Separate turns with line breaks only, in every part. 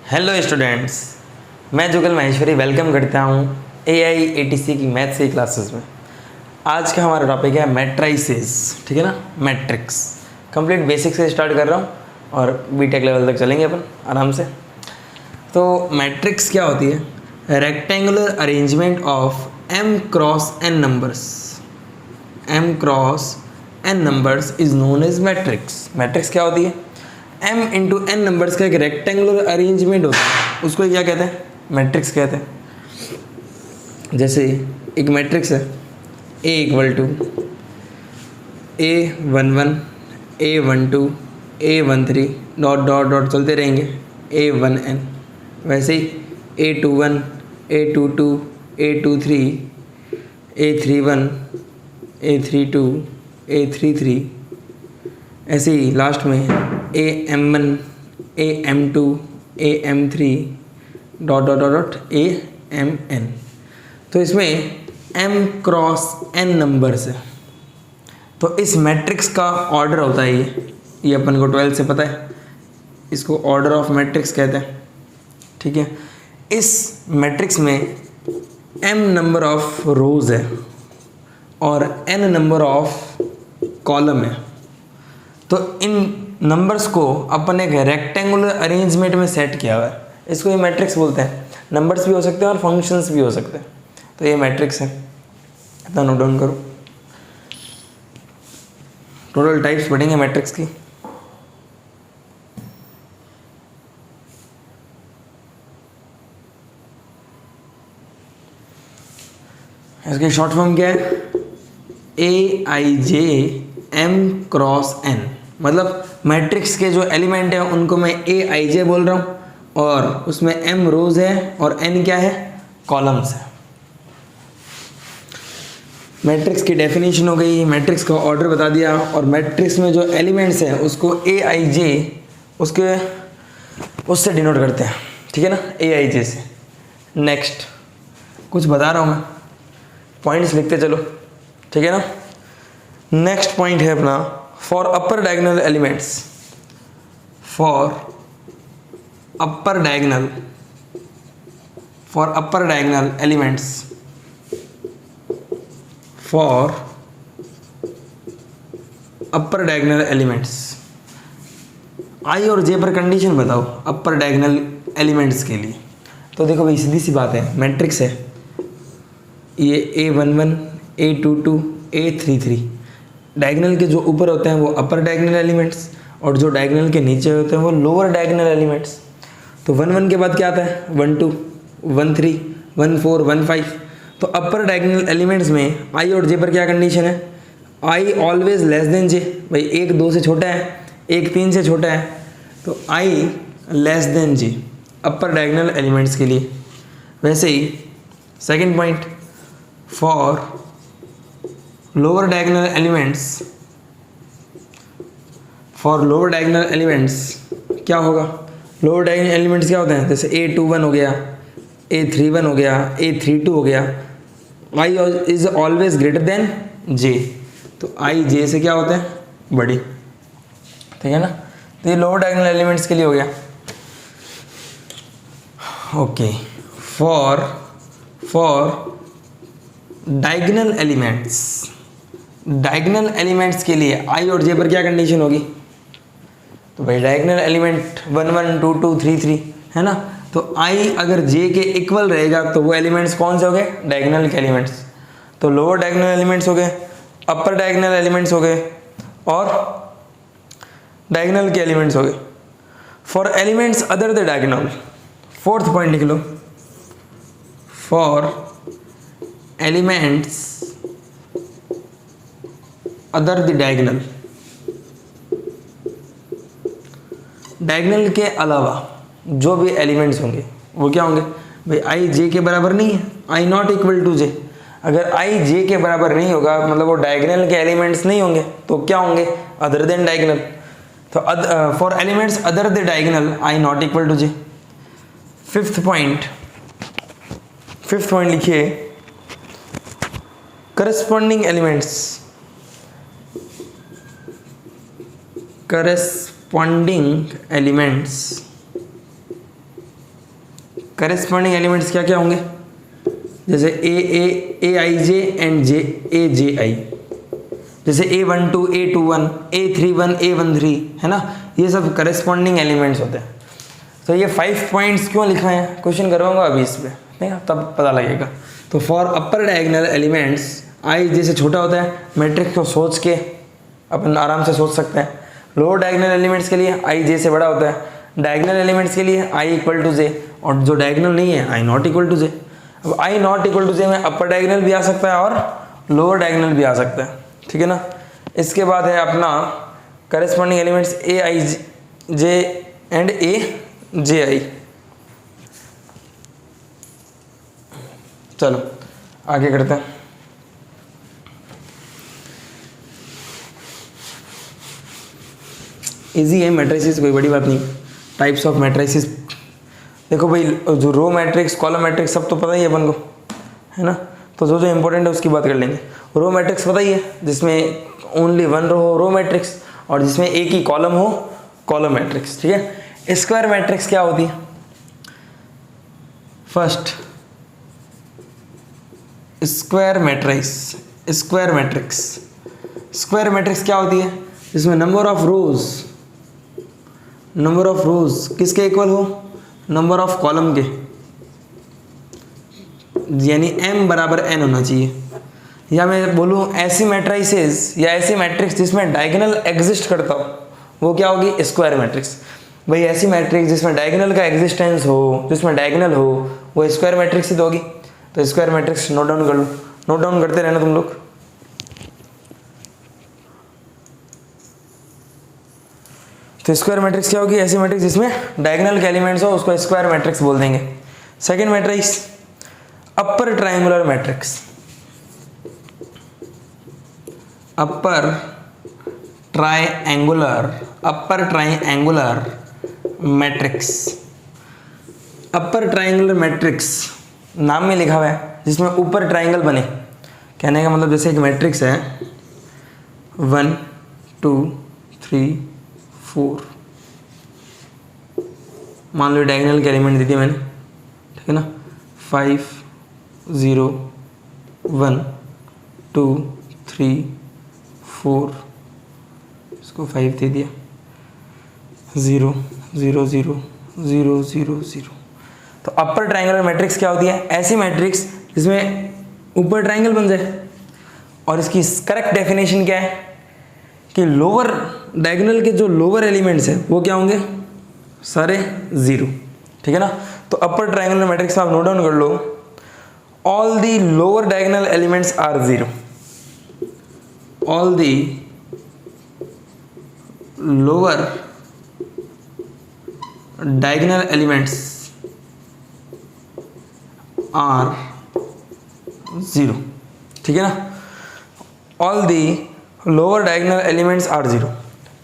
Hello students, मैं जुगल Maheshwari welcome करता हूँ AIATC की मैथ्स की क्लासेस में। आज का हमारा टॉपिक है मैट्राइसेस, ठीक है ना, मैट्रिक्स। कंप्लीट बेसिक से स्टार्ट कर रहा हूँ और बीटेक लेवल तक चलेंगे अपन आराम से। तो मैट्रिक्स क्या होती है? Rectangular arrangement of m cross n numbers. m cross n numbers is known as matrix. Matrix क्या होती है? m इंटू n नंबर्स का एक रेक्टेंगुलर अरेंजमेंट होता है, उसको क्या कहते हैं? मैट्रिक्स कहते हैं। जैसे एक मैट्रिक्स है A equal to A11 A12 A13 dot dot dot चलते रहेंगे A1n। वैसे ही A21 A22 A23 A31 A32 A33, ऐसे ही लास्ट में AM1 AM2 AM3 dot dot dot dot AMN। तो इसमें m क्रॉस n नंबर्स है। तो इस मैट्रिक्स का ऑर्डर होता है ये अपन को 12 से पता है, इसको ऑर्डर ऑफ मैट्रिक्स कहते हैं, ठीक है। इस मैट्रिक्स में m नंबर ऑफ रोज है और n नंबर ऑफ कॉलम है। तो इन नंबर्स को अपन एक रेक्टेंगुलर अरेंजमेंट में सेट किया हुआ है, इसको ये मैट्रिक्स बोलते हैं। नंबर्स भी हो सकते हैं और फंक्शंस भी हो सकते हैं। तो ये मैट्रिक्स है, इतना नोट डाउन करो। टोटल टाइप्स पढ़ेंगे मैट्रिक्स की। इसकी शॉर्ट फॉर्म क्या है? AIJ m cross n। मतलब मैट्रिक्स के जो एलिमेंट हैं उनको मैं AIJ बोल रहा हूँ और उसमें m रोज है और n क्या है? कॉलम्स है। मैट्रिक्स की डेफिनेशन हो गई, मैट्रिक्स का ऑर्डर बता दिया और मैट्रिक्स में जो एलिमेंट्स हैं उसको AIJ उससे डिनोट करते हैं, ठीक है ना, AIJ से। नेक्स्ट कुछ बता रहा हूँ मैं, पॉइंट्स लिखते चलो, ठीक है ना। नेक्स्ट पॉइंट है अपना for upper diagonal elements. For upper diagonal elements, for upper diagonal elements I और जे पर कंडीशन बताओ अपर डायगोनल एलिमेंट्स के लिए। तो देखो भाई, सीधी सी बात है, मैट्रिक्स है ये A11 A22 A33। डायगोनल के जो ऊपर होते हैं वो अपर डायगोनल एलिमेंट्स और जो डायगोनल के नीचे होते हैं वो लोअर डायगोनल एलिमेंट्स। तो 1 1 के बाद क्या आता है? 1 2 1 3 1 4 1 5। तो अपर डायगोनल एलिमेंट्स में आई और जे पर क्या कंडीशन है? आई ऑलवेज लेस देन जे। भाई 1 2 से छोटा है, 1 3 से छोटा है, तो I less than J upper diagonal elements के लिए। वैसे ही second point, for lower diagonal elements क्या होगा? लोअर डायगोनल एलिमेंट्स क्या होते हैं? जैसे A21 हो गया, A31 हो गया, A32 हो गया, I is always greater than J। तो I J से क्या होते हैं? बड़ी, ठीक है ना। तो ये लोअर डायगोनल एलिमेंट्स के लिए हो गया। ओके, फॉर डायगोनल एलिमेंट्स के लिए I और J पर क्या कंडीशन होगी? तो भाई डायगोनल एलिमेंट 1 1 2 2 3 3 है ना। तो I अगर J के इक्वल रहेगा तो वो एलिमेंट्स कौन से हो गए? डायगोनल के एलिमेंट्स। तो लोअर डायगोनल एलिमेंट्स हो गए, अपर डायगोनल एलिमेंट्स हो गए और डायगोनल के एलिमेंट्स हो गए। For elements other the diagonal, fourth point लिख लो, for elements other the diagonal, diagonal के अलावा जो भी एलिमेंट्स होंगे वो क्या होंगे? भाई आई जे के बराबर नहीं है, आई नॉट इक्वल टू जे। अगर आई जे के बराबर नहीं होगा मतलब वो डायगोनल के एलिमेंट्स नहीं होंगे, तो क्या होंगे? Other than diagonal. तो for elements other the diagonal I not equal to J. Fifth point लिखिए, करस्पॉन्डिंग एलिमेंट्स करेस्पॉन्डिंग एलिमेंट्स क्या क्या होंगे, जैसे ए I J and A J आई, जैसे A12 A21 A31 A13 है ना, ये सब करेस्पॉन्डिंग एलिमेंट्स होते हैं। तो ये 5 पॉइंट्स क्यों लिखा है, क्वेश्चन करवाऊंगा अभी इस पे, नहीं तब पता लगेगा। तो फॉर अपर डायगोनल एलिमेंट्स आई जे से छोटा होता है, मैट्रिक्स को सोच के अपन आराम से सोच सकते हैं। लोअर डायगोनल एलिमेंट्स के लिए आई जे से बड़ा होता है, डायगोनल एलिमेंट्स के लिए आई इक्वल टू जे, और जो डायगोनल नहीं है आई नॉट इक्वल टू जे। अब आई नॉट इक्वल टू जे में अपर डायगोनल भी आ सकता है और लोअर डायगोनल भी आ सकता है, ठीक है ना। इसके बाद है अपना corresponding elements A I J and A J I. चलो आगे करते हैं। इजी है मैट्रिसेस, कोई बड़ी बात नहीं। टाइप्स ऑफ मैट्रिसेस देखो भाई, जो रो मैट्रिक्स कॉलम मैट्रिक्स सब तो पता ही है अपन को, है ना। तो जो जो इंपॉर्टेंट है उसकी बात कर लेंगे। रो मैट्रिक्स पता ही है, जिसमें ओनली वन रो हो रो मैट्रिक्स, और जिसमें एक ही कॉलम हो कॉलम मैट्रिक्स, ठीक है। स्क्वायर मैट्रिक्स क्या होती है, first square matrix, square matrix, square matrix क्या होती है, जिसमें नंबर ऑफ रोज किसके इक्वल हो, नंबर ऑफ कॉलम के, यानी m बराबर n होना चाहिए। या मैं बोलूँ ऐसी मैट्रिसेस या ऐसी मैट्रिक्स जिसमें डायगोनल एग्जिस्ट करता हो, वो क्या होगी, स्क्वायर मैट्रिक्स। भाई ऐसी मैट्रिक्स जिसमें डायगोनल का एग्जिस्टेंस हो, जिसमें डायगोनल हो, वो स्क्वायर मैट्रिक्स ही तो होगी। तो स्क्वायर मैट्रिक्स नोट डाउन कर लो, नोट डाउन करते रहना तुम लोग। तो स्क्वायर मैट्रिक्स क्या होगी, ऐसी मैट्रिक्स जिसमें डायगोनल के एलिमेंट्स हो उसको स्क्वायर मैट्रिक्स बोल देंगे। Second matrix upper triangular matrix, upper triangular matrix. Upper triangular matrix नाम में लिखा हुआ है जिसमें ऊपर ट्रायंगल बने। कहने का मतलब जैसे एक मैट्रिक्स है 1 2 3 4, मान लो डायगोनल के एलिमेंट दे दिए मैंने, ठीक है ना, 5 0 1 2 3 4, इसको 5 दे दिया, 0 0 0 0 0 0। तो अपर ट्रायंगुलर मैट्रिक्स क्या होती है, ऐसी मैट्रिक्स जिसमें ऊपर ट्रायंगल बन जाए। और इसकी करेक्ट डेफिनेशन क्या है कि लोअर डायगोनल के जो लोअर एलिमेंट्स हैं वो क्या होंगे, सारे 0, ठीक है ना। तो अपर ट्रायंगुलर मैट्रिक्स में आप नोट डाउन कर लो, all the lower diagonal elements are 0, all the lower diagonal elements are 0, ठीक है ना। All the lower diagonal elements are 0।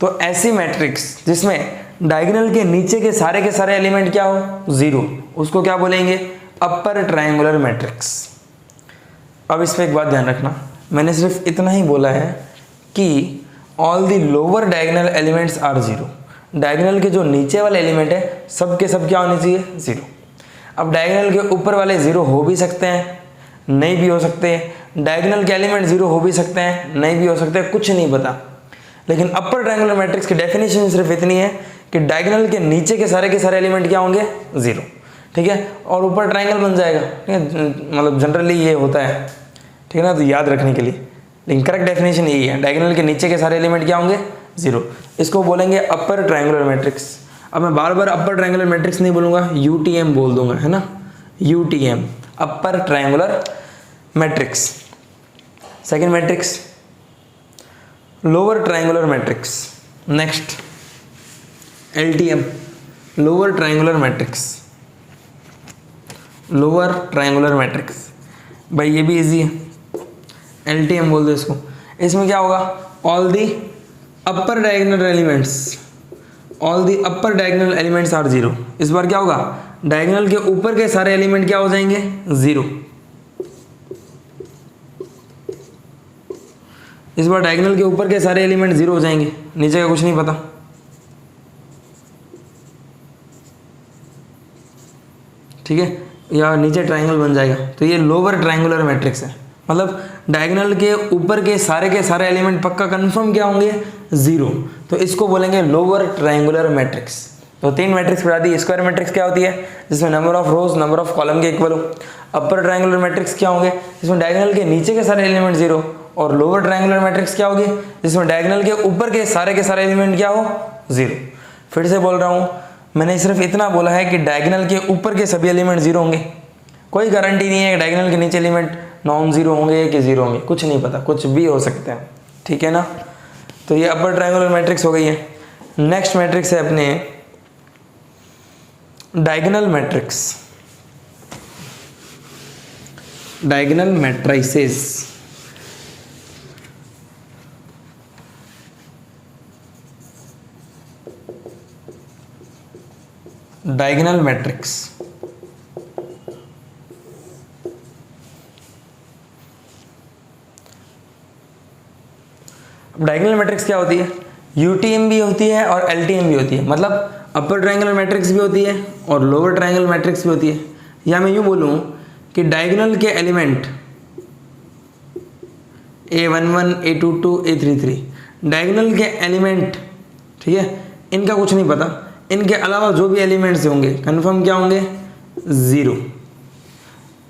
तो ऐसी मैट्रिक्स जिसमें डायगोनल के नीचे के सारे एलिमेंट क्या हो, 0, उसको क्या बोलेंगे, अपर ट्रायंगुलर मैट्रिक्स। अब इस पर एक बात ध्यान रखना, मैंने सिर्फ इतना ही बोला है कि all the lower diagonal elements are 0। Diagonal के जो नीचे वाले एलिमेंट है सब के सब क्या होने चाहिए, 0। अब डायगोनल के ऊपर वाले 0 हो भी सकते हैं, नहीं भी हो सकते हैं, डायगोनल के एलिमेंट 0 हो भी सकते हैं, नहीं भी हो सकते, कुछ नहीं पता। लेकिन अपर ट्रायंगुलर मैट्रिक्स की डेफिनेशन सिर्फ इतनी है कि डायगोनल के नीचे के सारे एलिमेंट क्या होंगे, 0, ठीक है, और ऊपर ट्रायंगल बन जाएगा, ठीक है। मतलब जनरली ये होता है, ठीक है ना, तो याद रखने के लिए। लेकिन करेक्ट डेफिनेशन यही है, डायगोनल के नीचे के सारे एलिमेंट क्या होंगे, 0। इसको बोलेंगे अपर ट्रायंगुलर मैट्रिक्स। अब मैं बार बार अपर ट्रायंगुलर मैट्रिक्स नहीं बोलूँगा, UTM बोल दूंगा, है ना, UTM, upper triangular matrix. Second matrix lower triangular matrix. Next LTM, lower triangular matrix, lower triangular matrix. भाई ये भी इजी है, LTM बोल दो इसको। इसमें क्या होगा, all the upper diagonal elements, all the upper diagonal elements are 0। इस बार क्या होगा, डायगोनल के ऊपर के सारे एलिमेंट क्या हो जाएंगे, 0। इस बार डायगोनल के ऊपर के सारे एलिमेंट 0 हो जाएंगे, नीचे का कुछ नहीं पता। ठीक है, या नीचे ट्राइंगल बन जाएगा, तो ये लोअर ट्राइंगुलर मैट्रिक्स है। मतलब डायगोनल के ऊपर के सारे एलिमेंट पक्का कंफर्म क्या होंगे, 0, तो इसको बोलेंगे लोअर ट्राइंगुलर मैट्रिक्स। तो 3 मैट्रिक्स पढ़ा दी। स्क्वायर मैट्रिक्स क्या होती है, जिसमें number of rose number of column के इक्वल हो। अपर ट्राइंगुलर मैट्रिक्स क्या होंगे, जिसमें डायगोनल के नीचे के सारे एलिमेंट 0, और लोअर ट्राइंगुलर मैट्रिक्स क्या होगी, जिसमें डायगोनल के ऊपर के सारे एलिमेंट क्या हो, 0। फिर से बोल रहा हूँ, मैंने सिर्फ इतना बोला है कि डायगोनल के ऊपर के सभी एलिमेंट 0 होंगे। कोई गारंटी नहीं है कि डायगोनल के नीचे एलिमेंट नॉन 0 होंगे कि 0 होंगे, कुछ नहीं पता, कुछ भी हो सकता है, ठीक है ना। तो ये अपर ट्राइंगुलर मैट्रिक्स हो गई है। नेक्स्ट मैट्रिक्स है अपने diagonal matrix, diagonal matrices. Diagonal matrix diagonal matrix क्या होती है, यूटीएम भी होती है और एलटीएम भी होती है। मतलब अपर ट्रायंगुलर मैट्रिक्स भी होती है और लोअर ट्रायंगुलर मैट्रिक्स भी होती है। या मैं यूँ बोलूँ कि डायगोनल के element A11, A22, A33, diagonal के एलिमेंट, ठीक है, इनका कुछ नहीं पता, इनके अलावा जो भी एलिमेंट्स होंगे कन्फर्म क्या होंगे, 0।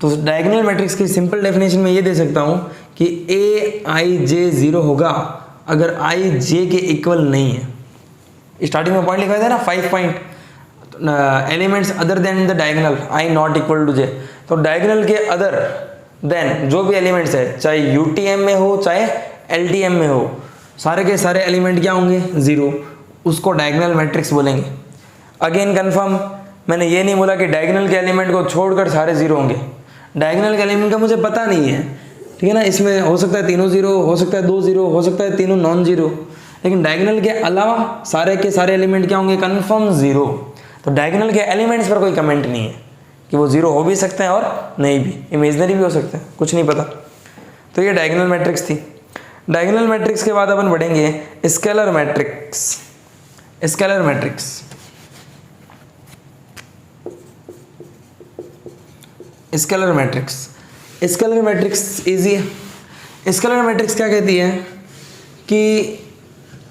तो डायगोनल मैट्रिक्स की सिंपल डेफिनेशन में ये दे सकता हूँ कि AIJ 0 होगा अगर IJ के इक्वल नहीं है। स्टार्टिंग में पॉइंट लिखा था ना 5 point, elements other than the diagonal I not equal to J। तो डायगोनल के अदर देन जो भी एलिमेंट्स है, चाहे यूटीएम में हो चाहे एलटीएम में हो, सारे के सारे एलिमेंट क्या होंगे, 0, उसको डायगोनल मैट्रिक्स बोलेंगे। अगेन कंफर्म, मैंने ये नहीं बोला कि डायगोनल के एलिमेंट को छोड़कर सारे 0 होंगे। डायगोनल के एलिमेंट का मुझे पता नहीं है, ठीक है ना, इसमें हो सकता है तीनों 0, हो सकता है 2 0, हो सकता है तीनों नॉन 0, लेकिन डायगोनल के अलावा सारे के सारे एलिमेंट क्या होंगे, कंफर्म 0। तो डायगोनल के एलिमेंट्स पर कोई कमेंट नहीं है कि वो 0 हो भी सकते हैं और नहीं भी, इमेजनरी भी हो सकते हैं, कुछ नहीं पता। तो ये डायगोनल मैट्रिक्स थी। डायगोनल मैट्रिक्स के बाद अपन बढ़ेंगे scalar matrix. Scalar matrix, scalar matrix, scalar matrix easy है। स्केलर मैट्रिक्स क्या कहती है कि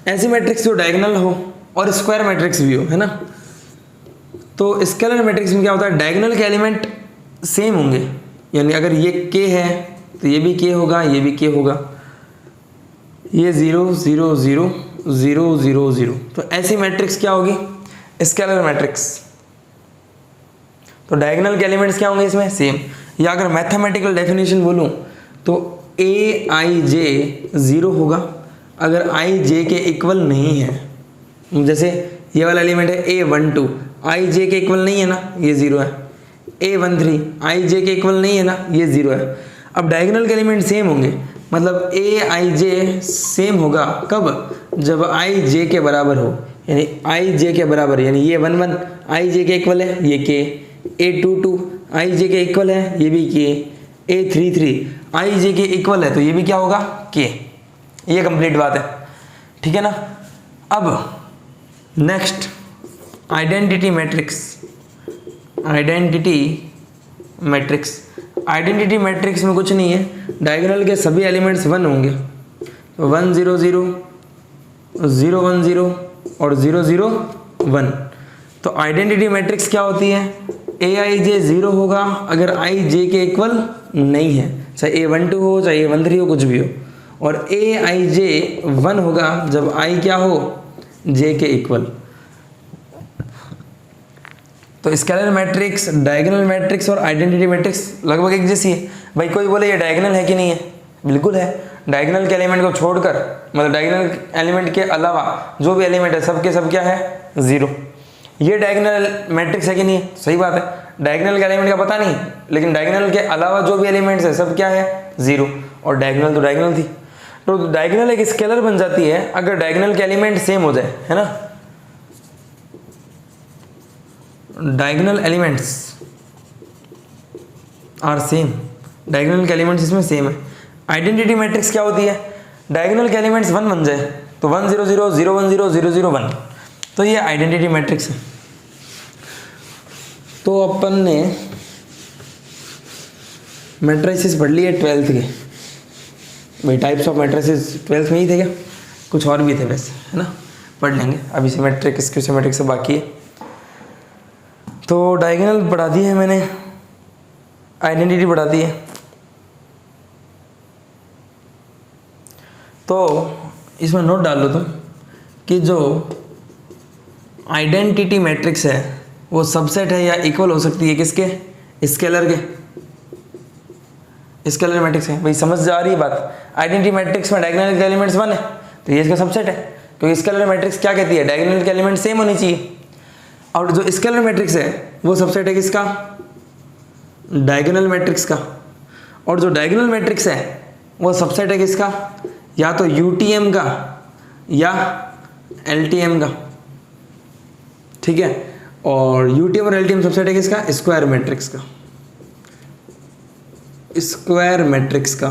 ऐसी मैट्रिक्स जो डायगोनल हो और स्क्वायर मैट्रिक्स भी हो, है ना। तो स्केलर मैट्रिक्स में क्या होता है, डायगोनल के एलिमेंट सेम होंगे, यानी अगर ये k है तो ये भी k होगा, ये भी k होगा, ये 0 0 0 0 0 0। तो ऐसी मैट्रिक्स क्या होगी, स्केलर मैट्रिक्स। तो डायगोनल के एलिमेंट्स क्या होंगे इसमें, सेम। या अगर मैथमेटिकल डेफिनेशन बोलूँ तो AIJ 0 होगा अगर IJ के इक्वल नहीं है। जैसे ये वाला एलिमेंट है A12, IJ के इक्वल नहीं है ना, ये 0 है। A13 IJ के इक्वल नहीं है ना, ये 0 है। अब डायगोनल के एलिमेंट सेम होंगे, मतलब AIJ सेम होगा कब, जब IJ के बराबर हो, यानी IJ के बराबर, यानी ये 11 IJ के इक्वल है, ये K। A22 IJ के इक्वल है, ये भी K। A33 IJ के इक्वल है, तो ये भी क्या होगा, K। ये कंप्लीट बात है, ठीक है ना। अब next identity matrix. Identity matrix, identity matrix में कुछ नहीं है, डायगोनल के सभी एलिमेंट्स 1 होंगे, 1 0 0 0 1 0 और 0 0 1। तो आइडेंटिटी मैट्रिक्स क्या होती है, AIJ 0 होगा अगर IJ के इक्वल नहीं है, चाहे A12 हो चाहे A13 हो, कुछ भी हो, और AIJ 1 होगा जब I क्या हो, J के इक्वल। तो स्केलर मैट्रिक्स, डायगोनल मैट्रिक्स और आइडेंटिटी मैट्रिक्स लगभग एक जैसी है। भाई कोई बोले ये डायगोनल है कि नहीं है, बिल्कुल है। डायगोनल के एलिमेंट को छोड़कर, मतलब डायगोनल एलिमेंट के अलावा जो भी एलिमेंट है सब के सब क्या है, 0। ये डायगोनल मैट्रिक्स है कि नहीं, सही बात है। डायगोनल के एलिमेंट का पता नहीं, लेकिन डायगोनल के अलावा जो भी एलिमेंट्स है सब क्या है, 0। और डायगोनल तो डायगोनल थी, तो डायगोनल एक स्केलर बन जाती है अगर डायगोनल के एलिमेंट सेम हो जाए, है ना। Diagonal elements are same, diagonal के एलिमेंट्स इसमें सेम है। आइडेंटिटी मैट्रिक्स क्या होती है, डायगोनल के एलिमेंट्स 1 बन जाए तो 1 0 0 0 1 0 0 0 1, तो ये आइडेंटिटी मैट्रिक्स है। तो अपन ने मैट्रिसेस पढ़ लिए 12th के भाई, टाइप्स ऑफ मैट्रिसेस 12th में ही थे क्या, कुछ और भी थे वैसे, है ना, पढ़ लेंगे। अभी सिमेट्रिक, स्क्यू सिमेट्रिक से बाकी है। तो डायगोनल पढ़ा दी है मैंने, आइडेंटिटी पढ़ा दी है। तो इसमें नोट डाल लो तुम कि जो आइडेंटिटी मैट्रिक्स है वो सबसेट है या इक्वल हो सकती है किसके, स्केलर के, स्केलर मैट्रिक्स है। भाई समझ जा रही है बात, आइडेंटिटी मैट्रिक्स में डायगोनल के एलिमेंट्स 1 है तो ये इसका सबसेट है, क्योंकि स्केलर मैट्रिक्स क्या कहती है, डायगोनल के एलिमेंट सेम होनी चाहिए। और जो स्केलर मैट्रिक्स है वो सबसेट है किसका, डायगोनल मैट्रिक्स का। और जो डायगोनल मैट्रिक्स है वो सबसेट है किसका, या तो यूटीएम का या एलटीएम का, ठीक है। और यूटीएम और एलटीएम सबसेट है किसका, स्क्वायर मैट्रिक्स का, स्क्वायर मैट्रिक्स का,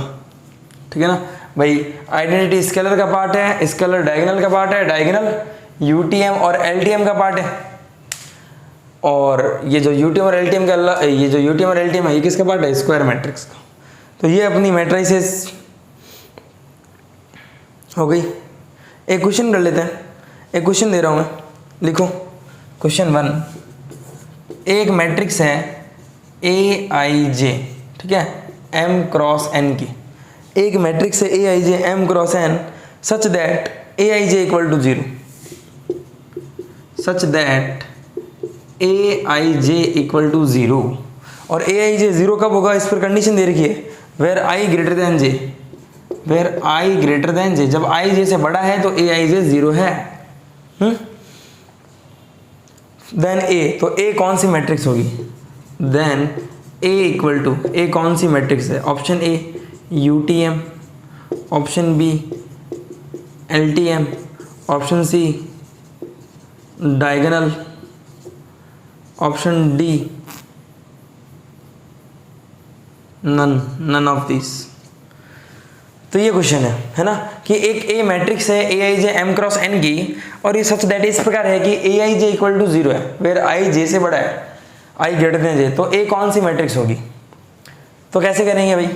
ठीक है ना भाई। आइडेंटिटी स्केलर का पार्ट है, स्केलर डायगोनल का पार्ट है, डायगोनल यूटीएम और एलटीएम का पार्ट है। और ये जो यूटीएम और एलटीएम का, ये जो यूटीएम और एलटीएम है ये किसका पार्ट है, स्क्वायर मैट्रिक्स का। तो ये अपनी मैट्रिसेस हो गई। एक क्वेश्चन कर लेते हैं, एक क्वेश्चन दे रहा हूँ मैं, लिखो क्वेश्चन 1। एक मैट्रिक्स है ए आई जे, ठीक है, एम क्रॉस एन की। एक मैट्रिक्स है A I J M cross N such that A I J equal to 0, such that A I J equal to 0। और ए आई जे 0 कब होगा, इस पर कंडीशन दे रखी है, where I greater than J, where I greater than J. जब I जे से बड़ा है तो ए आई जे 0 है। देन ए, तो ए कौन सी मैट्रिक्स होगी, then A equal to, A कौन सी मैट्रिक्स है, option A UTM, option B LTM, option C diagonal, option D none of this. तो ये क्वेश्चन है ना, कि एक ए मैट्रिक्स है A I J M cross N की, और ये सच दैट इस प्रकार है कि ए आई जे इक्वल टू 0 है, वेर आई जे से बड़ा है, आई ग्रेटर देन जे। तो ए कौन सी मैट्रिक्स होगी, तो कैसे करेंगे भाई,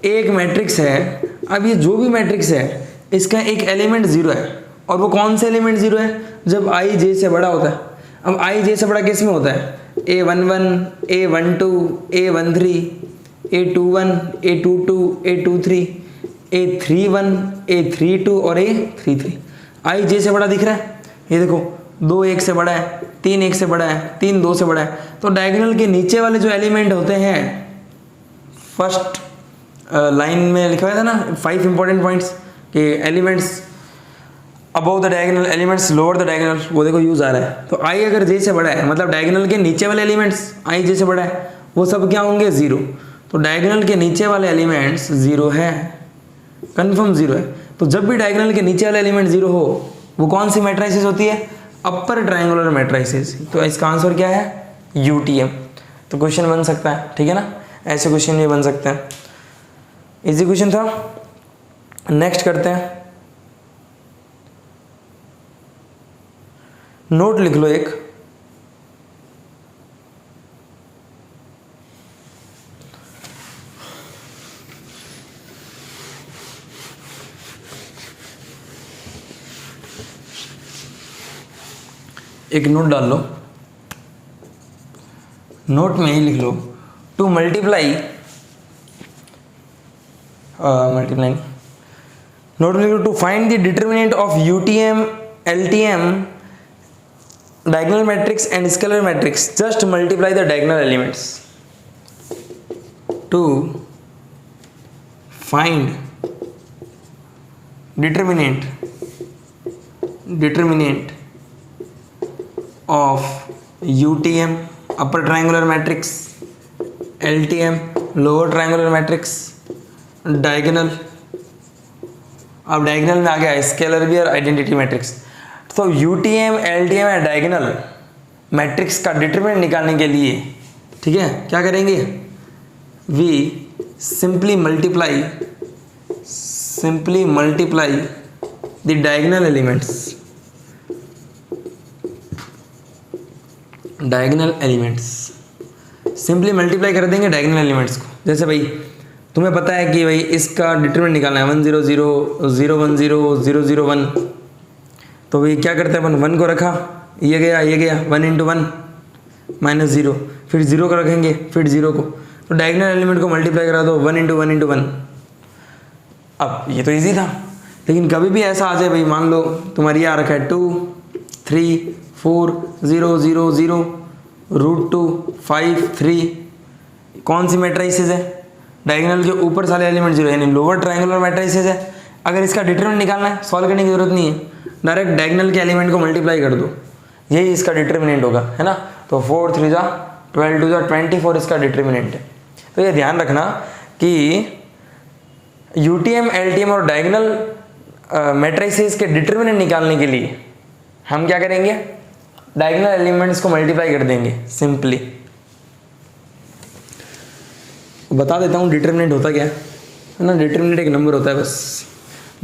एक मैट्रिक्स है, अब ये जो भी मैट्रिक्स है इसका एक एलिमेंट 0 है, और वो कौन से एलिमेंट 0 है, जब आई जे से बड़ा होता है। अब आई जे से बड़ा किस में होता है, A11, A12, A13, A21, A22, A23, A31, A32 और A33। आई जे से बड़ा दिख रहा है, ये देखो 2 1 से बड़ा है, 3 1 से बड़ा है, 3 2 से बड़ा है। तो डायगोनल के नीचे वाले जो एलिमेंट होते हैं, फर्स्ट लाइन में लिखा हुआ था ना 5 इंपॉर्टेंट पॉइंट्स के elements above the diagonal, elements lower the diagonal, वो देखो यूज आ रहा है। तो आई अगर जे से बड़ा है, मतलब डायगोनल के नीचे वाले एलिमेंट्स आई जे से बड़ा है, वो सब क्या होंगे 0। तो डायगोनल के नीचे वाले एलिमेंट्स 0 है, कंफर्म 0 है। तो जब भी डायगोनल के नीचे वाले एलिमेंट 0 हो, वो कौन सी मैट्रिसेस होती है, अपर ट्रायंगुलर मैट्रिसेस। तो इसका आंसर क्या है, यूटीएम। तो क्वेश्चन बन सकता है, ठीक है ना, ऐसे क्वेश्चन भी बन सकते हैं। इजी क्वेश्चन था। नेक्स्ट करते हैं, नोट लिख लो एक, एक नोट डाल लो, नोट में ही लिख लो, टू मल्टीप्लाई नोट में लिख लो, to find the determinant of UTM LTM diagonal matrix and scalar matrix, just multiply the diagonal elements. To find determinant of UTM upper triangular matrix, LTM lower triangular matrix, diagonal, अब diagonal में आ गया scalar भी और identity matrix. तो UTM LTM या diagonal matrix का determinant निकालने के लिए, ठीक है, क्या करेंगे, we simply multiply the diagonal elements simply multiply कर देंगे डायगोनल एलिमेंट्स को। जैसे भाई तुम्हें पता है कि भाई इसका डिटरमिनेंट निकालना है 1 0 0 0 1 0 0 0 1, तो भाई क्या करते हैं अपन 1 को रखा, ये गया 1 इंटू 1 माइनस 0, फिर 0 को रखेंगे फिर 0 को, तो डायगोनल एलिमेंट को मल्टीप्लाई करा दो 1 इंटू 1 इंटू 1। अब ये तो इजी था, लेकिन कभी भी ऐसा आ जाए भाई, मान लो तुम्हारी आ रखा है 2 3 4 0 0 0 √2 5 3, कौन सी मैट्रिसेस है, डायगोनल के ऊपर सारे एलिमेंट 0 यानी लोअर ट्रायंगुलर मैट्रिसेस है। अगर इसका डिटरमिनेंट निकालना है, सॉल्व करने की जरूरत नहीं है, डायरेक्ट डायगोनल के एलिमेंट को मल्टीप्लाई कर दो, यही इसका डिटरमिनेंट होगा, है ना। तो 4 3 जा 12 2 जा 24 इसका डिटरमिनेंट है। तो ये ध्यान रखना कि यूटीएम एलटीएम और डायगोनल मैट्रिसेस के डिटरमिनेंट निकालने के लिए हम क्या करेंगे, डायगोनल एलिमेंट्स को मल्टीप्लाई कर देंगे सिंपली। बता देता हूँ डिटरमिनेंट होता क्या है ना। डिटरमिनेंट एक नंबर होता है बस,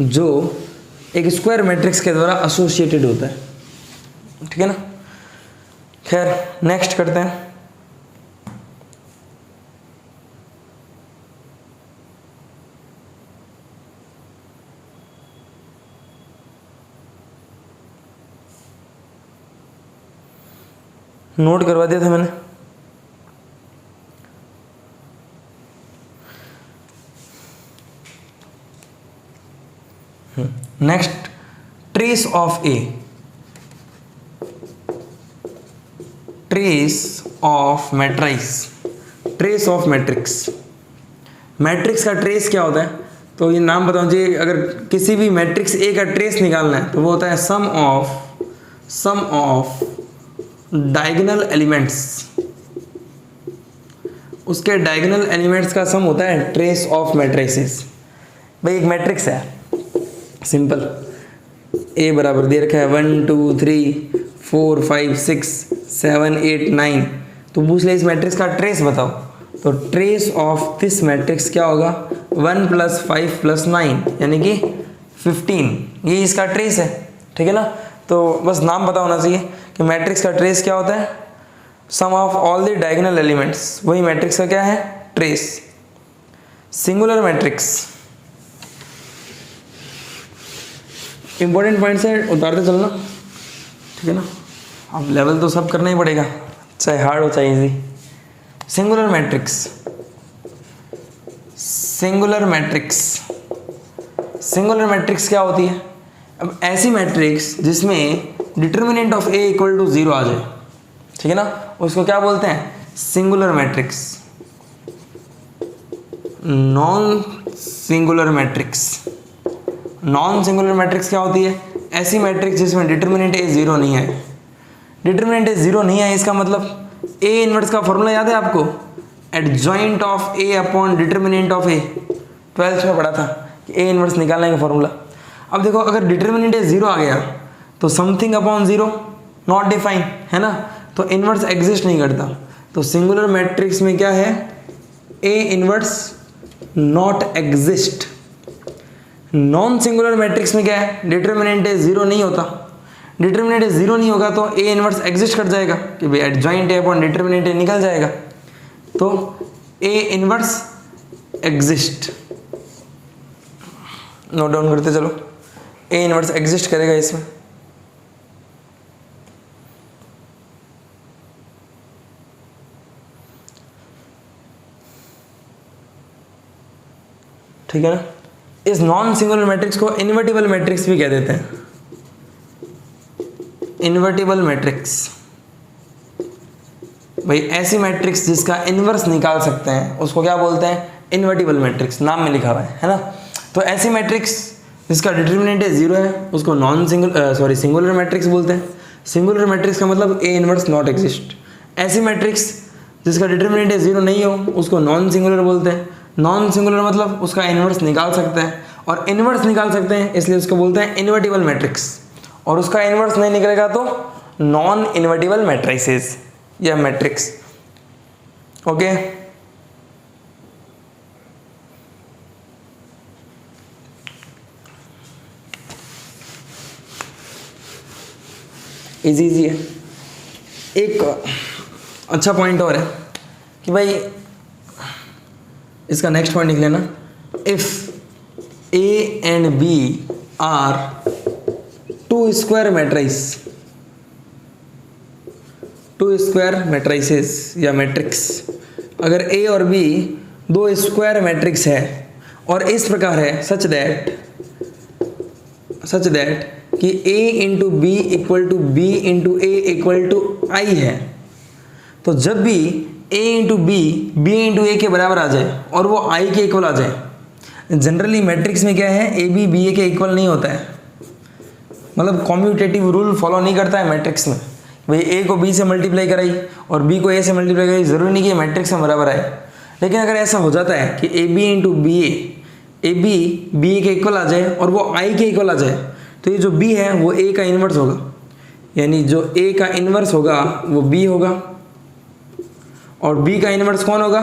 जो एक स्क्वायर मैट्रिक्स के द्वारा एसोसिएटेड होता है, ठीक है ना। खैर नेक्स्ट करते हैं। नोट करवा दिया था मैंने। Next, trace of A, trace of matrix, trace of matrix. Matrix का ट्रेस क्या होता है, तो ये नाम बताओ जी। अगर किसी भी मैट्रिक्स ए का ट्रेस निकालना है तो वो होता है सम ऑफ डायगोनल एलिमेंट्स, उसके डायगोनल एलिमेंट्स का सम होता है ट्रेस ऑफ मैट्रिसेस। भाई एक मैट्रिक्स है सिंपल, ए बराबर दे रखा है 1 2 3 4 5 6 7 8 9, तो पूछ ले इस मैट्रिक्स का ट्रेस बताओ, तो ट्रेस ऑफ दिस मैट्रिक्स क्या होगा, 1 + 5 + 9 यानी कि 15, ये इसका ट्रेस है, ठीक है ना। तो बस नाम पता होना चाहिए कि मैट्रिक्स का ट्रेस क्या होता है, sum of all the diagonal elements, वही मैट्रिक्स का क्या है, trace. Singular matrix, important points है, उतारते चलना, ठीक है ना। अब लेवल तो सब करना ही पड़ेगा, चाहे हार्ड हो चाहे easy. Singular matrix, singular matrix, singular matrix क्या होती है। अब ऐसी मैट्रिक्स जिसमें determinant of A equal to 0 आ जाए, ठीक है ना, उसको क्या बोलते हैं, singular matrix. Non singular matrix, non singular matrix क्या होती है, ऐसी मैट्रिक्स जिसमें डिटर्मिनेंट ए 0 नहीं है। डिटर्मिनेंट ए 0 नहीं है इसका मतलब ए इनवर्स का फॉर्मूला याद है आपको, adjoint of A upon determinant of A, 12th में पढ़ा था कि ए इनवर्स निकालने का फॉर्मूला। अब देखो अगर डिटर्मिनेंट ए 0 आ गया तो समथिंग अपॉन 0 नॉट डिफाइन, है ना, तो इनवर्स एग्जिस्ट नहीं करता। तो सिंगुलर मैट्रिक्स में क्या है, A inverse not exist. Non singular matrix में क्या है, डिटर्मिनेंट ए 0 नहीं होता, डिटर्मिनेंट ए 0 नहीं होगा तो ए इनवर्स एग्जिस्ट कर जाएगा कि भाई एडजॉइंट ए अपॉन डिटर्मिनेंट ए निकल जाएगा, तो A inverse exist. Note down करते चलो, ए इनवर्स एग्जिस्ट करेगा इसमें। ठीक है ना। इस नॉन सिंगुलर मैट्रिक्स को इन्वर्टिबल मैट्रिक्स भी कह देते हैं, इन्वर्टिबल मैट्रिक्स। भाई ऐसी मैट्रिक्स जिसका इन्वर्स निकाल सकते हैं उसको क्या बोलते हैं, इन्वर्टिबल मैट्रिक्स, नाम में लिखा हुआ है ना। तो ऐसी मैट्रिक्स जिसका डिटर्मिनेंट 0 है उसको नॉन सिंगुलर मैट्रिक्स बोलते हैं। सिंगुलर मैट्रिक्स का मतलब ए इनवर्स नॉट एग्जिस्ट। ऐसी मैट्रिक्स जिसका डिटर्मिनेंट 0 नहीं हो उसको नॉन सिंगुलर बोलते हैं। नॉन सिंगुलर मतलब उसका इनवर्स निकाल सकते हैं, और इनवर्स निकाल सकते हैं इसलिए उसको बोलते हैं इन्वर्टिबल मैट्रिक्स, और उसका इनवर्स नहीं निकलेगा तो नॉन इन्वर्टिबल मैट्रिसेस या मैट्रिक्स। ओके, इजी है। एक अच्छा पॉइंट और है कि भाई इसका नेक्स्ट पॉइंट लिख लेना, if A and B are two square matrices या मैट्रिक्स, अगर ए और बी दो स्क्वायर मैट्रिक्स है और इस प्रकार है सच दैट कि a into B equal to B into A equal to I है, तो जब भी a into B B into A के बराबर आ जाए और वो i के इक्वल आ जाए, जनरली मैट्रिक्स में क्या है, ए बी बी ए के इक्वल नहीं होता है, मतलब कॉम्यूटेटिव रूल फॉलो नहीं करता है मैट्रिक्स में। भाई ए को बी से मल्टीप्लाई कराई और बी को ए से मल्टीप्लाई कराई, ज़रूरी नहीं कि मैट्रिक्स में बराबर आए, लेकिन अगर ऐसा हो जाता है कि A B into B A B B के इक्वल आ जाए और वो आई के इक्वल आ जाए, तो ये जो बी है वो ए का इन्वर्स होगा, यानी जो ए का इन्वर्स होगा वो बी होगा और बी का इन्वर्स कौन होगा,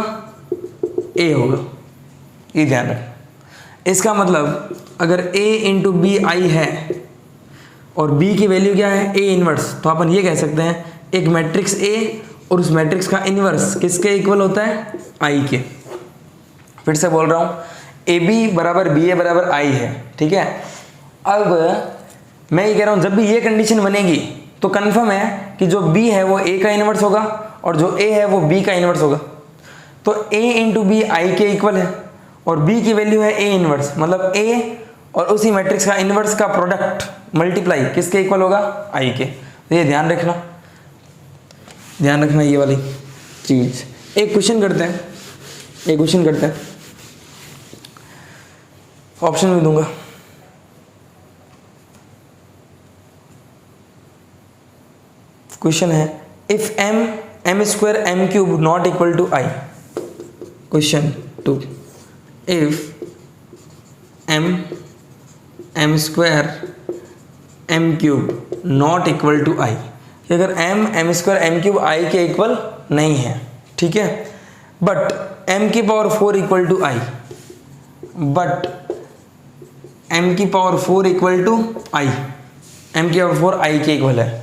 ए होगा। ये ध्यान रखें। इसका मतलब अगर ए इंटू बी आई है और बी की वैल्यू क्या है, ए इन्वर्स, तो अपन ये कह सकते हैं एक मैट्रिक्स ए और उस मैट्रिक्स का इन्वर्स किसके इक्वल होता है, आई के। फिर से बोल रहा हूँ, ए बी बराबर बी ए बराबर आई है, ठीक है। अब मैं ये कह रहा हूँ जब भी ये कंडीशन बनेगी तो कंफर्म है कि जो बी है वो ए का इन्वर्स होगा और जो ए है वो बी का इन्वर्स होगा। तो ए इंटू बी आई के इक्वल है और बी की वैल्यू है ए इन्वर्स, मतलब ए और उसी मैट्रिक्स का इन्वर्स का प्रोडक्ट मल्टीप्लाई किसके इक्वल होगा, आई के। तो ये ध्यान रखना ये वाली चीज। एक क्वेश्चन करते हैं, ऑप्शन भी दूंगा। क्वेश्चन है, if M square M cube not equal to I. Question 2, if M square M cube not equal to I, अगर M square M cube I के इक्वल नहीं है, ठीक है, बट m की power 4 equal to I, but m की power 4 equal to I, m की power 4 I के इक्वल है।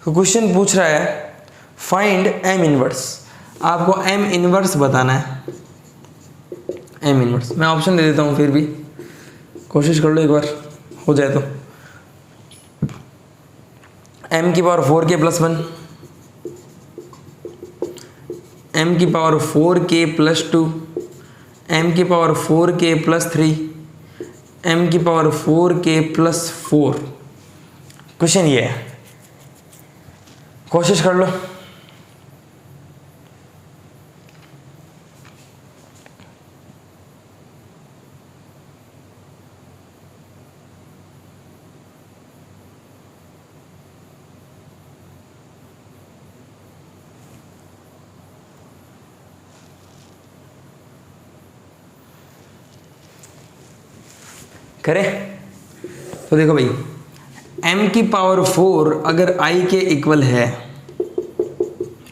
तो क्वेश्चन पूछ रहा है फाइंड m इनवर्स, आपको m इनवर्स बताना है। m इनवर्स मैं ऑप्शन दे देता हूँ, फिर भी कोशिश कर लो एक बार हो जाए तो। m की पावर 4k प्लस 1, m की पावर 4k प्लस 2, m की पावर 4k प्लस 3, m की पावर 4k प्लस 4। क्वेश्चन ये है, कोशिश कर लो। करें तो देखो भाई, m की पावर 4 अगर i के इक्वल है,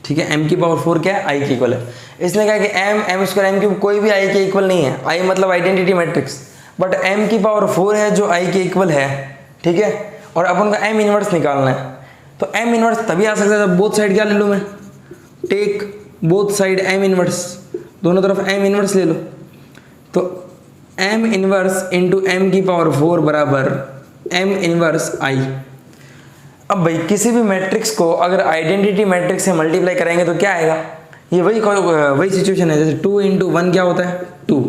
ठीक है, m की पावर 4 क्या है, i के इक्वल है। इसने कहा कि m स्क्वायर m क्यूब कोई भी i के इक्वल नहीं है, i मतलब आइडेंटिटी मैट्रिक्स, बट m की पावर 4 है जो i के इक्वल है, ठीक है, और अपन को m इनवर्स निकालना है। तो m इनवर्स तभी आ सकता है जब बोथ साइड क्या ले लूँ मैं, take both side m inverse, दोनों तरफ m इनवर्स ले लो। तो m इनवर्स इंटू m की पावर 4 बराबर m इनवर्स i। अब भाई किसी भी मैट्रिक्स को अगर आइडेंटिटी मैट्रिक्स से मल्टीप्लाई करेंगे तो क्या आएगा, ये वही सिचुएशन है, जैसे 2 इंटू 1 क्या होता है 2,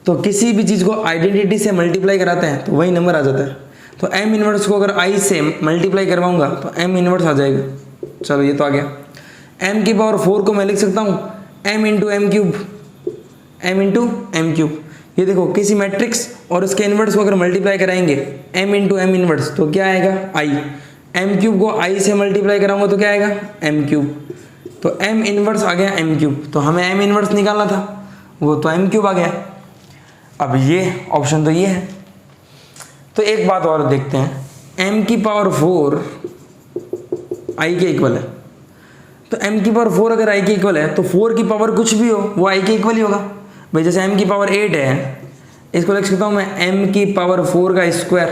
तो किसी भी चीज़ को आइडेंटिटी से मल्टीप्लाई कराते हैं तो वही नंबर आ जाता है। तो m इनवर्स को अगर i से मल्टीप्लाई करवाऊंगा तो m इनवर्स आ जाएगा। चलो ये तो आ गया। m की पावर 4 को मैं लिख सकता हूँ m into M cube, m into M cube. ये देखो किसी मैट्रिक्स और उसके इन्वर्स को अगर मल्टीप्लाई कराएंगे m इंटू एम इनवर्स तो क्या आएगा i, m क्यूब को i से मल्टीप्लाई कराऊंगा तो क्या आएगा m क्यूब, तो m इनवर्स आ गया m क्यूब। तो हमें m इनवर्स निकालना था, वो तो m क्यूब आ गया। अब ये ऑप्शन तो ये है। तो एक बात और देखते हैं, m की पावर 4 i के इक्वल है, तो m की पावर 4 अगर i के इक्वल है तो 4 की पावर कुछ भी हो वो i के इक्वल ही होगा। भाई जैसे m की पावर 8 है, इसको लिख सकता हूँ मैं m की पावर 4 का स्क्वायर,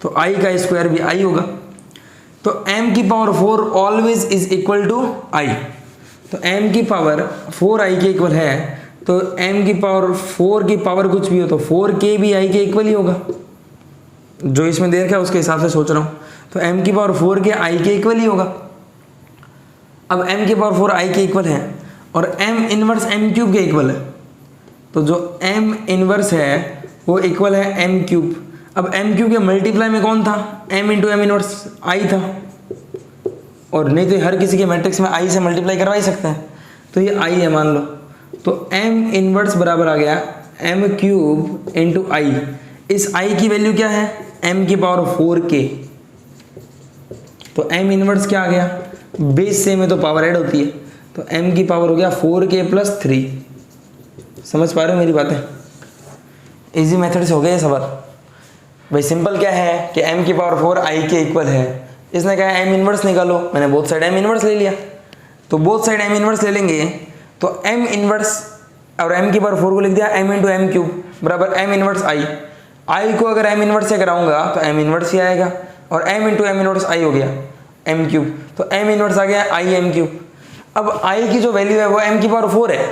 तो i का स्क्वायर भी i होगा। तो m की power 4 always is equal to i, तो m की पावर 4i के इक्वल है, तो m की पावर 4 की पावर कुछ भी हो तो 4k भी i के इक्वल ही होगा, जो इसमें दे रखा है उसके हिसाब से सोच रहा हूँ। तो m की पावर 4 के i के इक्वल ही होगा। अब m की पावर 4 i के इक्वल है और m इनवर्स m क्यूब के इक्वल है, तो जो m इनवर्स है वो इक्वल है m क्यूब। अब m क्यूब के मल्टीप्लाई में कौन था, m into M inverse i था, और नहीं तो हर किसी के मैट्रिक्स में i से मल्टीप्लाई करवा ही सकते हैं, तो ये i है मान लो। तो m इनवर्स बराबर आ गया m क्यूब इंटू i। इस i की वैल्यू क्या है, m की पावर 4k, तो m इनवर्स क्या आ गया, बेस से में तो पावर ऐड होती है, तो m की पावर हो गया 4k प्लस 3। समझ पा रहे हो मेरी बातें? इजी मेथड से हो गया ये सवाल। भाई सिंपल क्या है कि m की पावर 4 i के इक्वल है, इसने कहा m इनवर्स निकालो, मैंने बोथ साइड m इनवर्स ले लिया, तो बोथ साइड m इनवर्स ले लेंगे तो m इनवर्स और m की पावर 4 को लिख दिया m इंटू एम क्यूब बराबर m इनवर्स i को अगर m इनवर्स से कराऊंगा तो m इनवर्स ही आएगा, और m into M inverse i हो गया m क्यूब, तो m इनवर्स आ गया i m क्यूब। अब i की जो वैल्यू है वो m की पावर 4 है,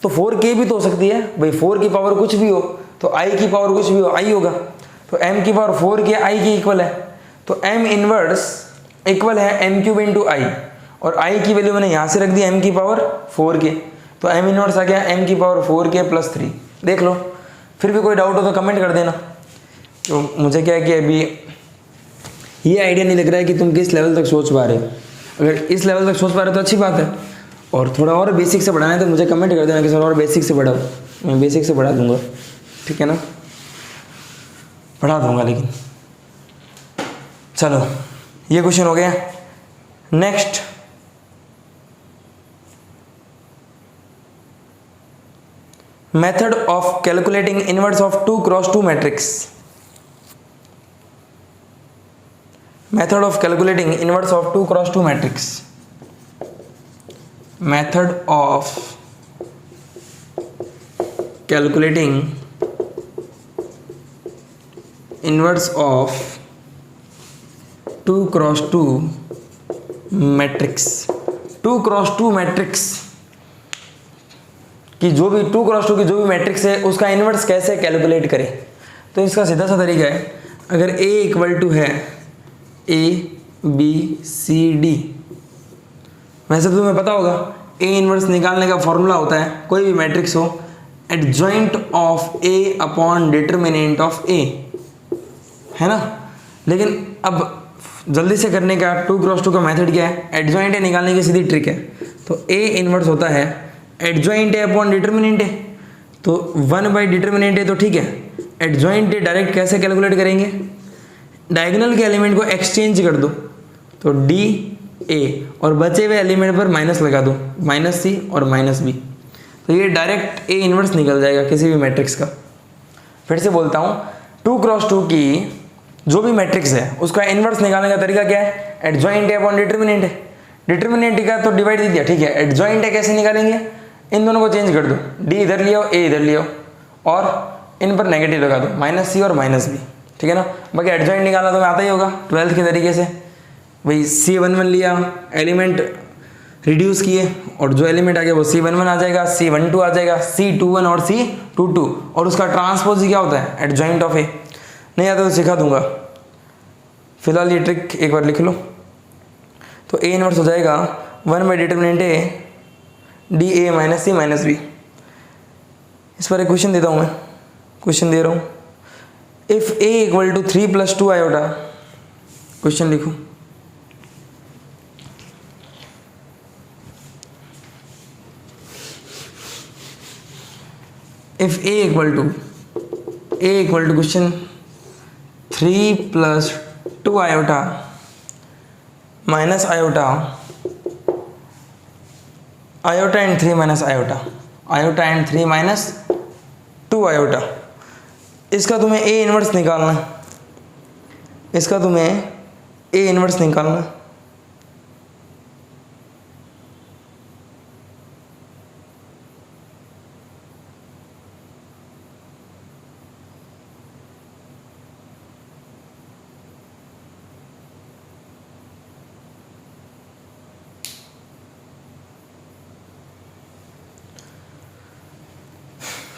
तो 4k भी तो हो सकती है भाई, 4 की पावर कुछ भी हो तो i की पावर कुछ भी हो i होगा, तो m की पावर 4 के i के इक्वल है, तो m इनवर्स इक्वल है m क्यूब इंटू i, और i की वैल्यू मैंने यहाँ से रख दी m की पावर 4k, तो m इनवर्स आ गया m की पावर 4k प्लस 3। देख लो, फिर भी कोई डाउट हो तो कमेंट कर देना। तो मुझे क्या है कि अभी ये आइडिया नहीं लग रहा है कि तुम किस लेवल तक सोच पा रहे हो, अगर इस लेवल तक सोच पा रहे हो तो अच्छी बात है, और थोड़ा और बेसिक से पढ़ाना है तो मुझे कमेंट कर देना कि सर और बेसिक से पढ़ाओ, मैं बेसिक से पढ़ा दूंगा, ठीक है ना, पढ़ा दूंगा। लेकिन चलो ये क्वेश्चन हो गया। Next, method of calculating inverse of 2 cross 2 matrix. Method of calculating inverse of 2 cross 2 matrix. Method of calculating inverse of 2 cross 2 matrix. 2 cross 2 matrix कि जो भी 2 क्रॉस 2 की जो भी मैट्रिक्स है उसका इनवर्स कैसे कैलकुलेट करें। तो इसका सीधा सा तरीका है, अगर A इक्वल टू है ABCD, वैसे तो तुम्हें पता होगा A इनवर्स निकालने का फॉर्मूला होता है, कोई भी मैट्रिक्स हो, adjoint of A upon determinant of A, है ना। लेकिन अब जल्दी से करने का 2 क्रॉस 2 का मेथड क्या है, एडजॉइंट A निकालने की सीधी ट्रिक है। तो A इनवर्स होता है adjoint A upon determinant A, तो 1 बाई डिटरमिनेंट A, तो ठीक है, एडजॉइंट A डायरेक्ट कैसे कैलकुलेट करेंगे, डायगोनल के एलिमेंट को एक्सचेंज कर दो, तो DA और बचे हुए एलिमेंट पर माइनस लगा दो, -C और -B, तो ये डायरेक्ट A इनवर्स निकल जाएगा किसी भी मैट्रिक्स का। फिर से बोलता हूँ, 2 क्रॉस 2 की जो भी मैट्रिक्स है उसका इनवर्स निकालने का तरीका क्या है, एडजॉइंट A अपॉन डिटरमिनेंट है। डिटरमिनेंट का तो डिवाइड दे दिया, ठीक है, एडजॉइंट A कैसे निकालेंगे, इन दोनों को चेंज कर दो, D इधर ले आओ A इधर ले आओ, और इन पर नेगेटिव लगा दो, -C और -B, ठीक है ना। बाकी एडजॉइंट निकालना तो आता ही होगा 12th के तरीके से, वही C11 लिया, एलिमेंट रिड्यूस किए, और जो एलिमेंट आ गया वो C11 आ जाएगा, C12 आ जाएगा, C21 और C22, और उसका ट्रांसपोज क्या होता है, एडजॉइंट ऑफ A। नहीं आता तो सिखा दूंगा, फिलहाल ये ट्रिक एक बार लिख लो। तो A इनवर्स हो जाएगा 1 by determinant A DA minus C minus B। इस पर एक क्वेश्चन देता हूँ मैं, क्वेश्चन दे रहा हूँ, if A equal to 3 + 2 iota, question लिखो, if A equal to question 3 + 2 iota minus iota and 3 minus iota and 3 minus 2 iota, इसका तुम्हें A इनवर्स निकालना है, इसका तुम्हें A इनवर्स निकालना है।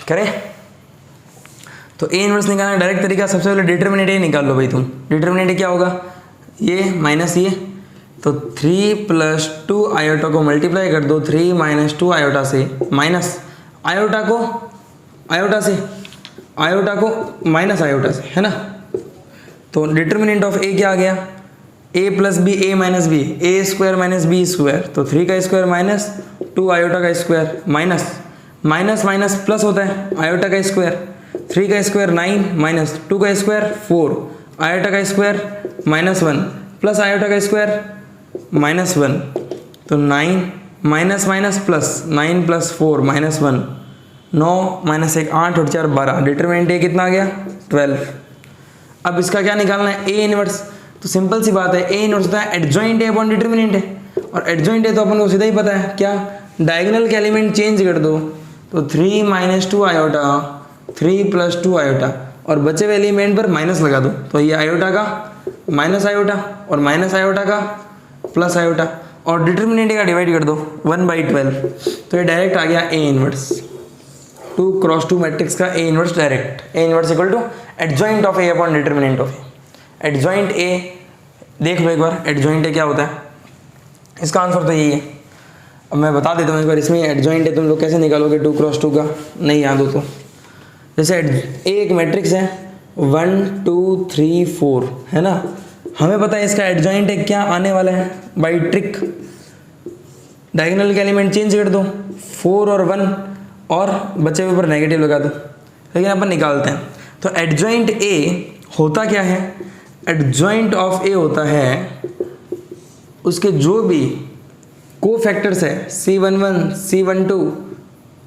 करें? तो ए इनवर्स निकालना डायरेक्ट तरीका, सबसे पहले डिटर्मिनेंट ए निकाल लो भाई तुम। डिटर्मिनेंट क्या होगा, ये माइनस ये, तो 3 + 2 आयोटा को मल्टीप्लाई कर दो 3 - 2 आयोटा से, माइनस आयोटा को आयोटा से, आयोटा को माइनस आयोटा से, है ना। तो डिटर्मिनेंट ऑफ ए क्या आ गया, a + b a - b, a² - b square, तो 3 का स्क्वायर माइनस 2 आयोटा का square, minus minus minus plus होता है, आयोटा का स्क्वायर, 3 का स्क्वायर 9 माइनस 2 का स्क्वायर 4, आयोटा का स्क्वायर -1 प्लस आयोटा का स्क्वायर -1, तो 9 माइनस माइनस प्लस, 9 + 4 -1, 9 - 1 8 और 4 12, डिटरमिनेंट ए कितना आ गया 12। अब इसका क्या निकालना है, ए इनवर्स। तो सिंपल सी बात है, ए इनवर्स होता है एडजॉइंट ए अपॉन डिटरमिनेंट है, और एडजॉइंट ए तो अपन को सीधा ही पता है क्या, डायगोनल के एलिमेंट चेंज कर दो, तो 3 - 2 आयोटा, 3 + 2 आयोटा, और बचे हुए एलिमेंट पर माइनस लगा दो, तो ये आयोटा का माइनस आयोटा और माइनस आयोटा का प्लस आयोटा, और डिटरमिनेंट का डिवाइड कर दो 1/12, तो ये डायरेक्ट आ गया ए इनवर्स। 2 × 2 मैट्रिक्स का A inverse direct, A inverse equal to adjoint of A upon determinant of A. Adjoint A देख लो एक बार, एडजॉइंट ए क्या होता है, इसका आंसर तो यही है। अब मैं बता देता हूँ एक बार, इसमें एडजॉइंट है तुम लोग कैसे निकालोगे 2 × 2 का, नहीं याद हो तो। जैसे ए एक मैट्रिक्स है 1 2 3 4, है ना, हमें पता है इसका एडजॉइंट है क्या आने वाला है, बाई ट्रिक डायगोनल के एलिमेंट चेंज कर दो, 4 और 1 और बचे हुए पर नेगेटिव लगा दो, लेकिन अपन निकालते हैं। तो एडजॉइंट ए होता क्या है, एडजॉइंट ऑफ ए होता है उसके जो भी कोफैक्टर्स है C11 C12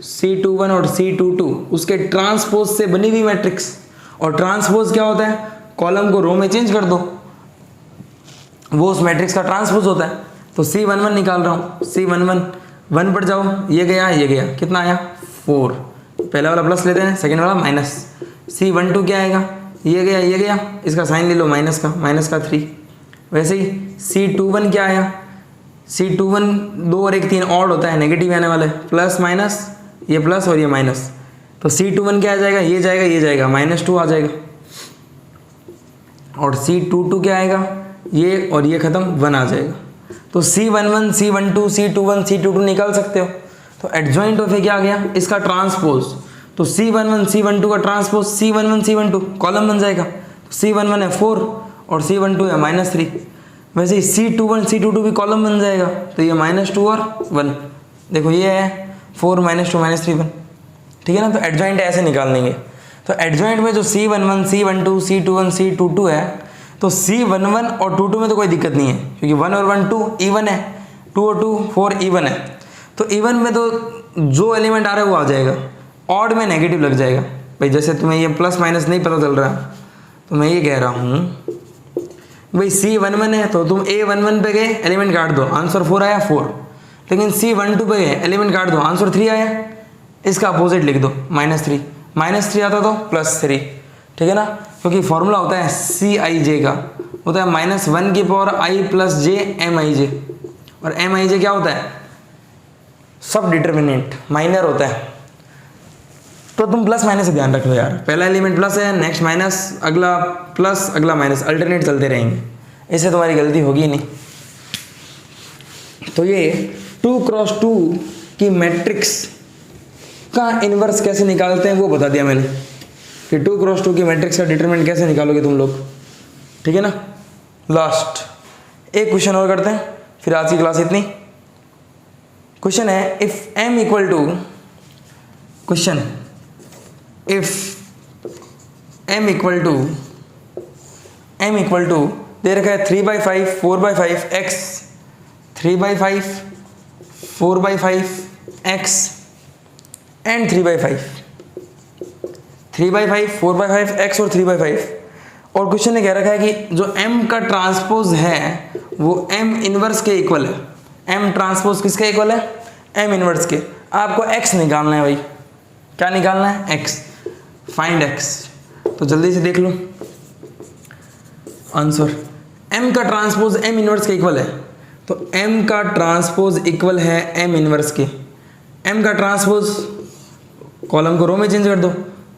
C21 और C22 उसके ट्रांसपोज से बनी हुई मैट्रिक्स, और ट्रांसपोज क्या होता है, कॉलम को रो में चेंज कर दो, वो उस मैट्रिक्स का ट्रांसपोज होता है। तो C11 निकाल रहा हूँ, C11 1 पर जाओ, ये गया, कितना आया 4, पहला वाला प्लस लेते हैं, सेकेंड वाला माइनस। C12 क्या आएगा, ये गया, इसका साइन ले लो माइनस का 3। वैसे ही C21 क्या आया, C21 2 और 1 3 ऑड होता है, नेगेटिव आने वाला है, प्लस माइनस, ये प्लस और ये माइनस, तो C21 क्या आ जाएगा, ये जाएगा -2 आ जाएगा, और C22 क्या आएगा, ये और ये खत्म 1 आ जाएगा। तो C11 C12 C21 C22 निकाल सकते हो। तो एडजॉइंट ऑफ ए क्या आ गया, इसका ट्रांसपोज, तो C11 C12 का ट्रांसपोज C11 C12 कॉलम बन जाएगा, C11 है 4 और C12 है -3। वैसे ही C21 C22 भी कॉलम बन जाएगा, तो ये -2 और 1, देखो ये है 4 -2 -3 1, ठीक है ना। तो एडजॉइंट ऐसे निकाल लेंगे। तो एडजॉइंट में जो C11 C12 C21 C22 है, तो C11 और 22 में तो कोई दिक्कत नहीं है, क्योंकि 1 और 1 2 इवन है, 2 और 2 4 इवन है। तो इवन में तो जो एलिमेंट आ रहा है वो आ जाएगा, ऑड में नेगेटिव लग जाएगा। भाई जैसे तुम्हें ये प्लस माइनस नहीं पता चल रहा, तो मैं ये कह रहा हूँ भाई C11 है तो तुम A11 पे गए, एलिमेंट काट दो, आंसर 4 आया 4, लेकिन C12 पे गए, एलिमेंट काट दो, आंसर 3 आया, इसका अपोजिट लिख दो -3 आता तो +3, ठीक है ना, क्योंकि फॉर्मूला होता है CIJ का, होता है -1 की पावर I + j MIJ, और MIJ क्या होता है, सब डिटर्मिनेंट माइनर होता है। तो तुम प्लस माइनस से ध्यान रख लो यार, पहला एलिमेंट प्लस है, नेक्स्ट माइनस, अगला प्लस, अगला माइनस, अल्टरनेट चलते रहेंगे, इससे तुम्हारी गलती होगी नहीं। तो ये 2 × 2 की मैट्रिक्स का इन्वर्स कैसे निकालते हैं वो बता दिया मैंने, कि 2 × 2 की मैट्रिक्स का डिटरमिनेंट कैसे निकालोगे तुम लोग, ठीक है ना। लास्ट एक क्वेश्चन और करते हैं, फिर आज की क्लास इतनी। क्वेश्चन है, if m equal to, question if m equal to दे रखा है 3/5 4/5 x, 3/5 4/5 x एंड 3/5 4/5 x और 3/5, और क्वेश्चन ने कह रखा है कि जो m का ट्रांसपोज है वो m इनवर्स के इक्वल है। m ट्रांसपोज किसके इक्वल है, m इनवर्स के। आपको x निकालना है भाई, क्या निकालना है, x, फाइंड x। तो जल्दी से देख लो आंसर, m का ट्रांसपोज m इनवर्स के इक्वल है, तो m का ट्रांसपोज इक्वल है m इनवर्स के। m का ट्रांसपोज कॉलम को रो में चेंज कर दो,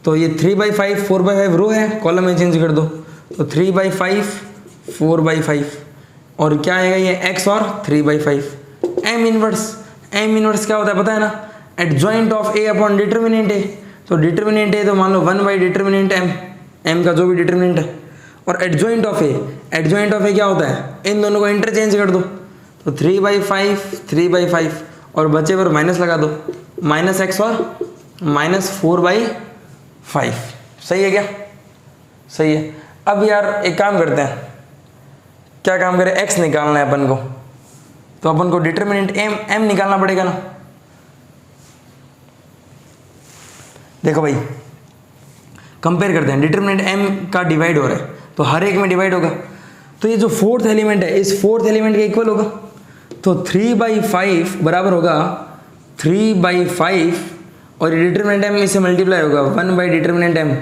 तो ये 3/5 4/5 रो है, कॉलम में चेंज कर दो तो 3/5 4/5 और क्या आएगा ये x और 3/5। m इनवर्स क्या होता है पता है ना, adjoint of a upon determinant a। तो डिटर्मिनेंट a तो मान लो 1 बाई डिटर्मिनेंट m का जो भी डिटर्मिनेंट है, और एडजॉइंट ऑफ a क्या होता है, इन दोनों को इंटरचेंज कर दो तो 3/5 और बचे पर माइनस लगा दो, -x और -4/5। सही है क्या? सही है। अब यार एक काम करते हैं, क्या काम करें, x निकालना है अपन को, तो अपन को डिटर्मिनेंट m निकालना पड़ेगा ना। देखो भाई कंपेयर करते हैं, डिटर्मिनेंट m का डिवाइड हो रहा है तो हर एक में डिवाइड होगा, तो ये जो फोर्थ एलिमेंट है इस फोर्थ एलिमेंट के इक्वल होगा, तो 3/5 बराबर होगा 3/5 और ये डिटर्मिनेंट m इससे मल्टीप्लाई होगा 1 बाई डिटर्मिनेंट m,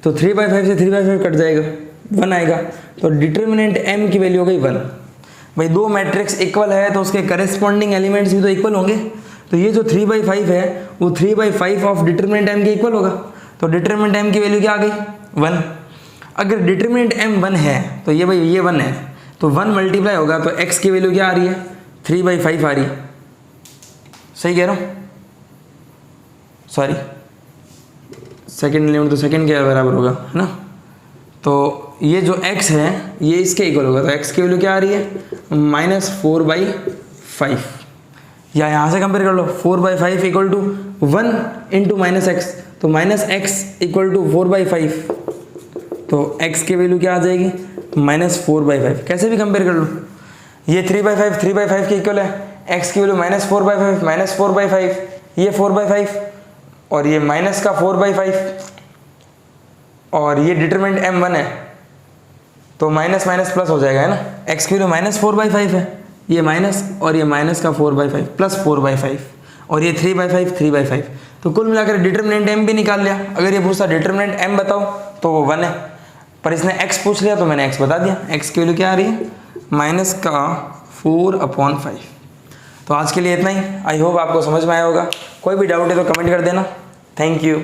तो 3/5 से 3/5 कट जाएगा 1 आएगा, तो डिटर्मिनेंट m की वैल्यू हो गई 1। भाई दो मैट्रिक्स इक्वल है तो उसके करेस्पॉन्डिंग एलिमेंट्स भी तो इक्वल होंगे, तो ये जो 3/5 है वो 3/5 ऑफ डिटर्मिनेंट m के इक्वल होगा, तो डिटर्मिनेंट m की वैल्यू क्या आ गई 1। अगर डिटर्मिनेंट m 1 है तो ये भाई ये 1 है, तो 1 मल्टीप्लाई होगा तो x की वैल्यू क्या आ रही है 3/5 आ रही है। सही कह रहा हूँ? सॉरी सेकेंड एलिमेंट तो सेकेंड के बराबर होगा है ना, तो ये जो x है ये इसके इक्वल होगा, तो x की वैल्यू क्या आ रही है -4/5। या यहाँ से कंपेयर कर लो 4/5 इक्वल टू 1 इंटू -x, तो -x इक्वल टू 4/5, तो x की वैल्यू क्या आ जाएगी -4/5। कैसे भी कंपेयर कर लो, ये 3/5 के इक्वल है, x की वैल्यू -4/5 ये 4/5 और ये माइनस का 4/5 और ये डिटरमिनेंट m1 है तो माइनस माइनस प्लस हो जाएगा है ना, x की वैल्यू -4/5 है, ये माइनस और ये माइनस का 4/5 प्लस 4/5 और ये 3/5 तो कुल मिलाकर डिटरमिनेंट m भी निकाल लिया। अगर ये पूछता डिटरमिनेंट m बताओ तो वो 1 है, पर इसने x पूछ लिया तो मैंने x बता दिया। x की वैल्यू क्या आ रही है -4/5। तो आज के लिए इतना ही, आई होप आपको समझ में आया होगा। कोई भी डाउट है तो कमेंट कर देना। Thank you.